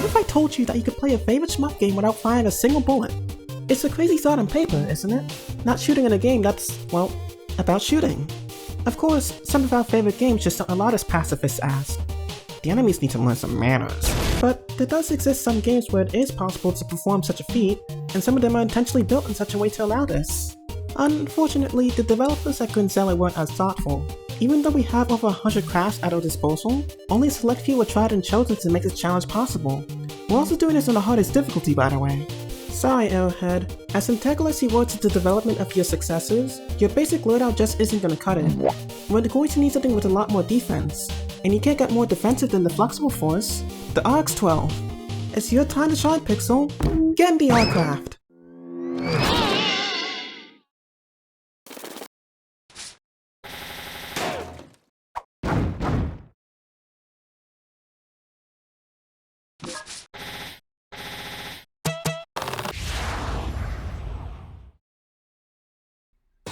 if I told you that you could play your favorite shmup game without firing a single bullet? It's a crazy thought on paper, isn't it? Not shooting in a game that's, well, about shooting. Of course, some of our favorite games just don't allow us pacifists as. The enemies need to learn some manners. But there does exist some games where it is possible to perform such a feat, and some of them are intentionally built in such a way to allow this. Unfortunately, the developers at 𝘵𝘠𝘠𝘺 weren't as thoughtful. Even though we have over 100 crafts at our disposal, only a select few were tried and chosen to make this challenge possible. We're also doing this on the hardest difficulty, by the way. Sorry, 𝘴𝘵𝘰𝘶, as integral as you were to the development of your successors, your basic loadout just isn't gonna cut it. We're going to need something with a lot more defense, and you can't get more defensive than the flexible force, the RX-12. It's your time to shine, Pixel. Get in the aircraft!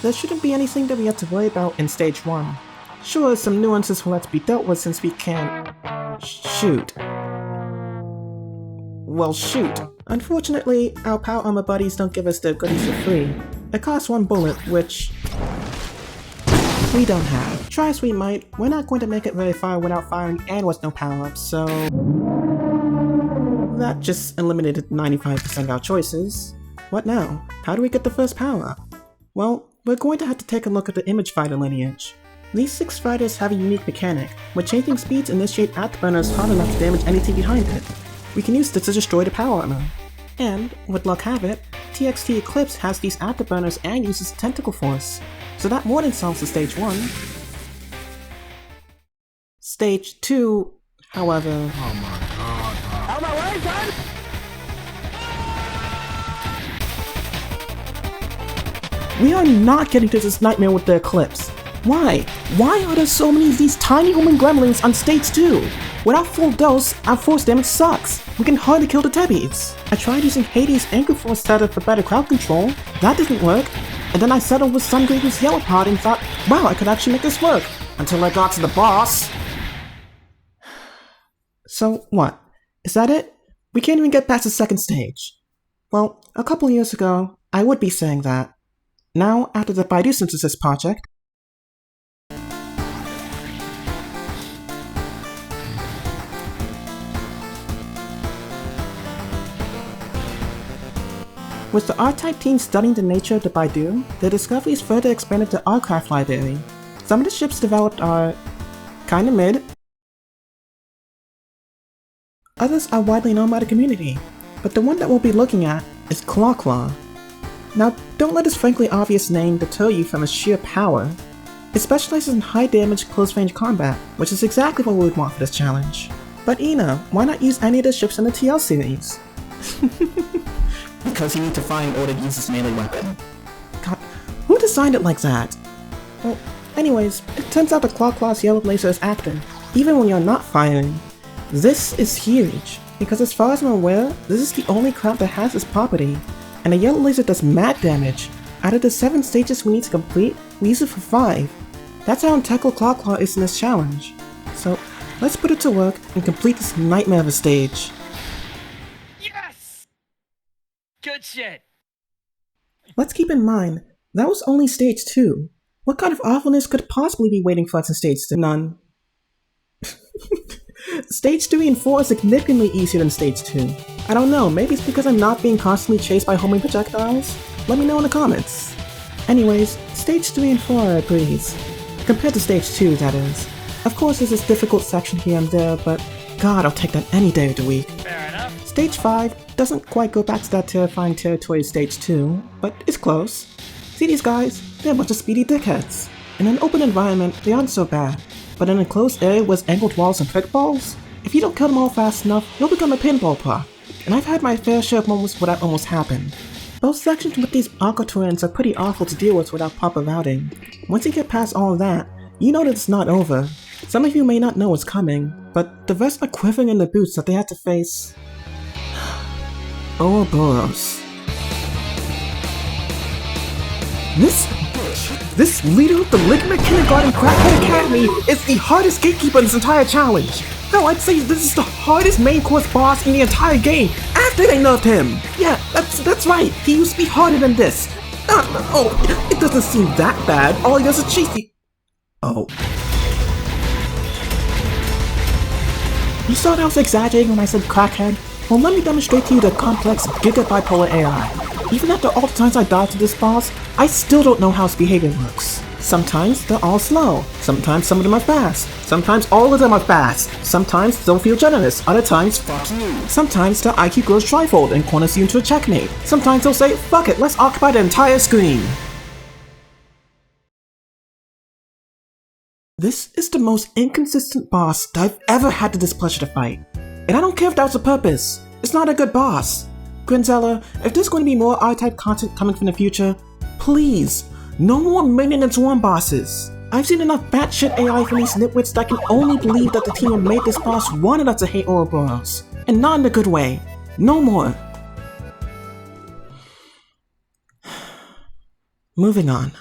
There shouldn't be anything that we have to worry about in Stage 1. Sure, some nuances will have to be dealt with since we can't... shoot. Well, shoot. Unfortunately, our power armor buddies don't give us their goodies for free. It costs 1 bullet, which... we don't have. Try as we might, we're not going to make it very far without firing and with no power-ups, so... that just eliminated 95% of our choices. What now? How do we get the first power-up? Well, we're going to have to take a look at the 𝘵𝘰𝘺𝘵 lineage. These 6 fighters have a unique mechanic, where changing speeds initiate afterburners hard enough to damage anything behind it. We can use this to destroy the power armor. And, with luck have it, TXT Eclipse has these afterburners and uses tentacle force, so that more than solves the Stage 1. Stage 2, however... Oh my god. Out of my way, son! We are not getting to this nightmare with the Eclipse. Why? Why are there so many of these tiny human gremlins on Stage 2? Without full dose, our force damage sucks. We can hardly kill the Tebbies. I tried using Hades' Anchor Force setup for better crowd control. That didn't work. And then I settled with Sungraven's Yellow Pod and thought, wow, I could actually make this work. Until I got to the boss. So what? Is that it? We can't even get past the second stage. Well, a couple years ago, I would be saying that. Now, after the Baidu Synthesis project, with the R-Type team studying the nature of the Baidu, their discoveries further expanded the R-Craft library. Some of the ships developed are kinda mid, others are widely known by the community, but the one that we'll be looking at is 𝘵𝘠𝘠𝘠. Now, don't let this frankly obvious name deter you from its sheer power. It specializes in high damage close-range combat, which is exactly what we would want for this challenge. But Ina, why not use any of the ships in the TL series? Because you need to find order to use this melee weapon. God, who designed it like that? Well, anyways, it turns out the 𝘵𝘠𝘠's yellow laser is active, even when you're not firing. This is huge, because as far as I'm aware, this is the only craft that has this property. And the yellow laser does mad damage. Out of the 7 stages we need to complete, we use it for 5. That's how integral 𝘵𝘠𝘠𝘠 is in this challenge. So, let's put it to work and complete this nightmare of a stage. Yes! Good shit! Let's keep in mind, that was only Stage 2. What kind of awfulness could possibly be waiting for us in Stage 2? None. Stage 3 and 4 are significantly easier than Stage 2. I don't know, maybe it's because I'm not being constantly chased by homing projectiles? Let me know in the comments. Anyways, Stage 3 and 4 are a breeze. Compared to Stage 2, that is. Of course there's this difficult section here and there, but god, I'll take that any day of the week. Fair enough. Stage 5 doesn't quite go back to that terrifying territory of Stage 2, but it's close. See these guys? They're a bunch of speedy dickheads. In an open environment, they aren't so bad. But in a closed area with angled walls and pitfalls, if you don't kill them all fast enough, you'll become a pinball prop. And I've had my fair share of moments where that almost happened. Both sections with these aqua twins are pretty awful to deal with without proper routing. Once you get past all of that, you know that it's not over. Some of you may not know what's coming, but the rest are quivering in the boots that they had to face. Ouroboros. This bitch This leader of the Ligament Kindergarten Crackhead Academy is the hardest gatekeeper in this entire challenge. No, I'd say this is the hardest main course boss in the entire game after they nerfed him. Yeah, that's right. He used to be harder than this. Oh, it doesn't seem that bad. All he does is chase you. Oh. You thought I was exaggerating when I said crackhead? Well, let me demonstrate to you the complex giga-bipolar AI. Even after all the times I died to this boss, I still don't know how its behavior works. Sometimes they're all slow, sometimes some of them are fast, sometimes all of them are fast, sometimes they'll feel generous, other times fuck you. Sometimes their IQ grows trifold and corners you into a checkmate. Sometimes they'll say, fuck it, let's occupy the entire screen. This is the most inconsistent boss that I've ever had the displeasure to fight. And I don't care if that was the purpose, it's not a good boss. Grinzella, if there's going to be more R-type content coming from the future, please, no more Minion and Swarm bosses. I've seen enough batshit AI from these nitwits that I can only believe that the team who made this boss wanted us to hate Ouroboros. And not in a good way. No more. Moving on.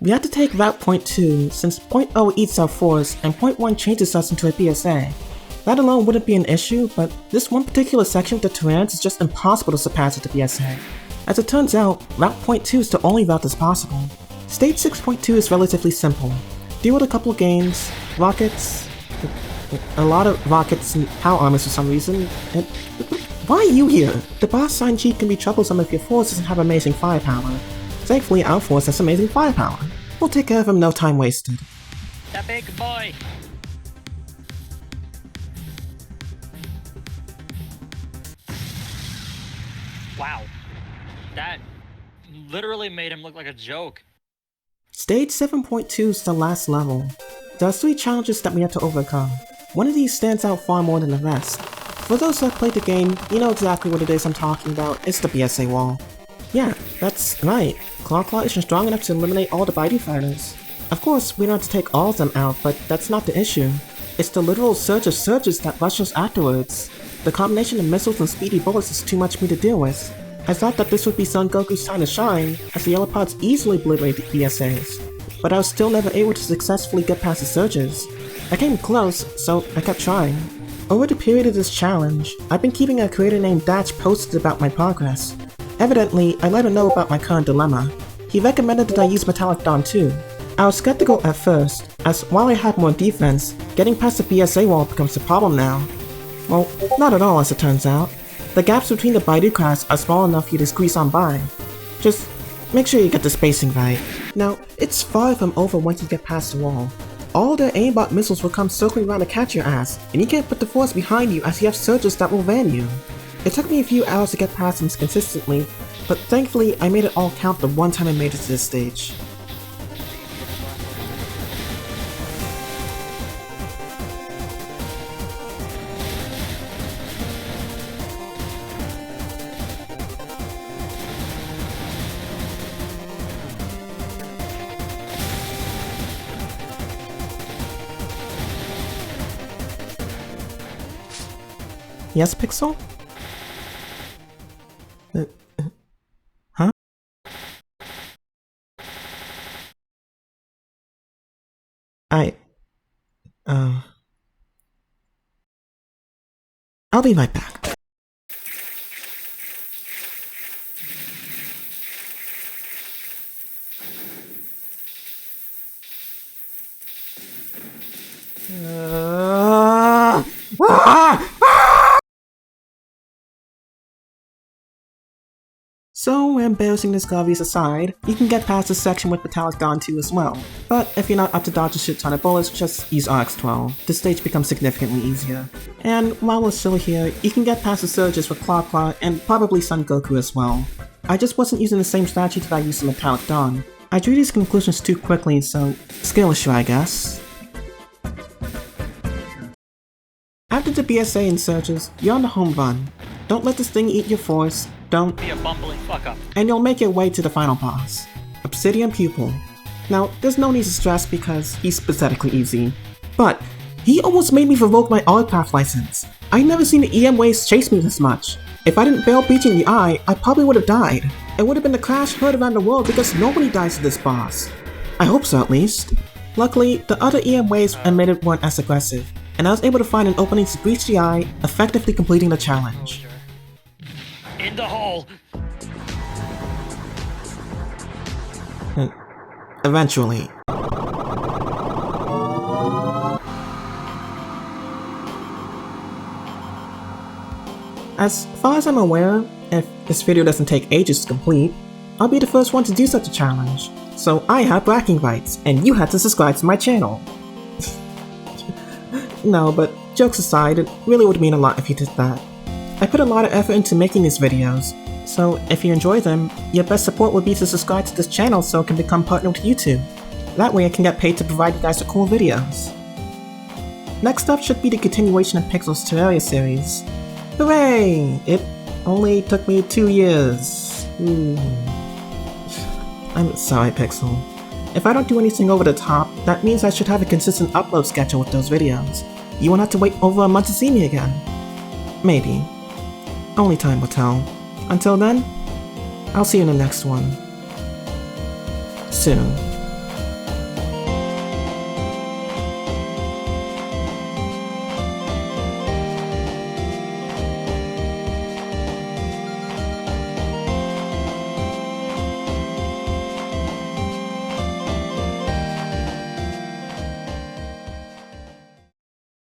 We had to take Route Point 2 since Point 0 eats our force and Point 1 changes us into a BSA. That alone wouldn't be an issue, but this one particular section with the Terrans is just impossible to surpass with the BSA. As it turns out, Route Point 2 is the only route that's possible. Stage 6.2 is relatively simple. Deal with a couple games, rockets, a lot of rockets and power armors for some reason, and why are you here? The boss sign cheat can be troublesome if your force doesn't have amazing firepower. Thankfully, our force has amazing firepower. We'll take care of him, no time wasted. The big boy. Wow. That literally made him look like a joke. Stage 7.2 is the last level. There are 3 challenges that we have to overcome. One of these stands out far more than the rest. For those who have played the game, you know exactly what it is I'm talking about. It's the BSA wall. Yeah, that's right. 𝘮𝘮𝘺 isn't strong enough to eliminate all the Baidu fighters. Of course, we don't have to take all of them out, but that's not the issue. It's the literal surge of surges that rush us afterwards. The combination of missiles and speedy bullets is too much for me to deal with. I thought that this would be Son Goku's time to shine, as the yellow pods easily obliterate the BSAs. But I was still never able to successfully get past the surges. I came close, so I kept trying. Over the period of this challenge, I've been keeping a creator named Datch posted about my progress. Evidently, I let him know about my current dilemma. He recommended that I use Metallic Dawn too. I was skeptical at first, as while I had more defense, getting past the BSA wall becomes a problem now. Well, not at all as it turns out. The gaps between the Baidu crafts are small enough for you to squeeze on by. Just make sure you get the spacing right. Now, it's far from over once you get past the wall. All their aimbot missiles will come circling around to catch your ass, and you can't put the force behind you as you have surges that will van you. It took me a few hours to get past them consistently, but thankfully I made it all count the one time I made it to this stage. Yes, Pixel? Huh? I'll be right back. So, embarrassing discoveries aside, you can get past this section with Metallic Dawn 2 as well. But if you're not up to dodge a shit ton of bullets, just use RX-12. The stage becomes significantly easier. And while we're still here, you can get past the surges with 𝘮𝘮𝘺 and probably Son Goku as well. I just wasn't using the same strategy that I used in Metallic Dawn. I drew these conclusions too quickly, so skill issue I guess. After the BSA and surges, you're on the home run. Don't let this thing eat your force. Don't Be a bumbling fuck up. and you'll make your way to the final boss, Obsidian Pupil. Now, there's no need to stress because he's pathetically easy. But, he almost made me revoke my autograph license. I never seen the EM waves chase me this much. If I didn't bail breaching the eye, I probably would have died. It would have been the crash heard around the world because nobody dies to this boss. I hope so, at least. Luckily, the other EM waves emitted weren't as aggressive, and I was able to find an opening to breach the eye, effectively completing the challenge. In the hole! Eventually. As far as I'm aware, if this video doesn't take ages to complete, I'll be the first one to do such a challenge. So I have bragging rights, and you had to subscribe to my channel. No, but jokes aside, it really would mean a lot if you did that. I put a lot of effort into making these videos, so if you enjoy them, your best support would be to subscribe to this channel so it can become partnered with YouTube. That way I can get paid to provide you guys with cool videos. Next up should be the continuation of Pixel's Terraria series. Hooray! It only took me 2 years. I'm sorry, Pixel. If I don't do anything over the top, that means I should have a consistent upload schedule with those videos. You won't have to wait over a month to see me again. Maybe. Only time will tell. Until then, I'll see you in the next one. Soon.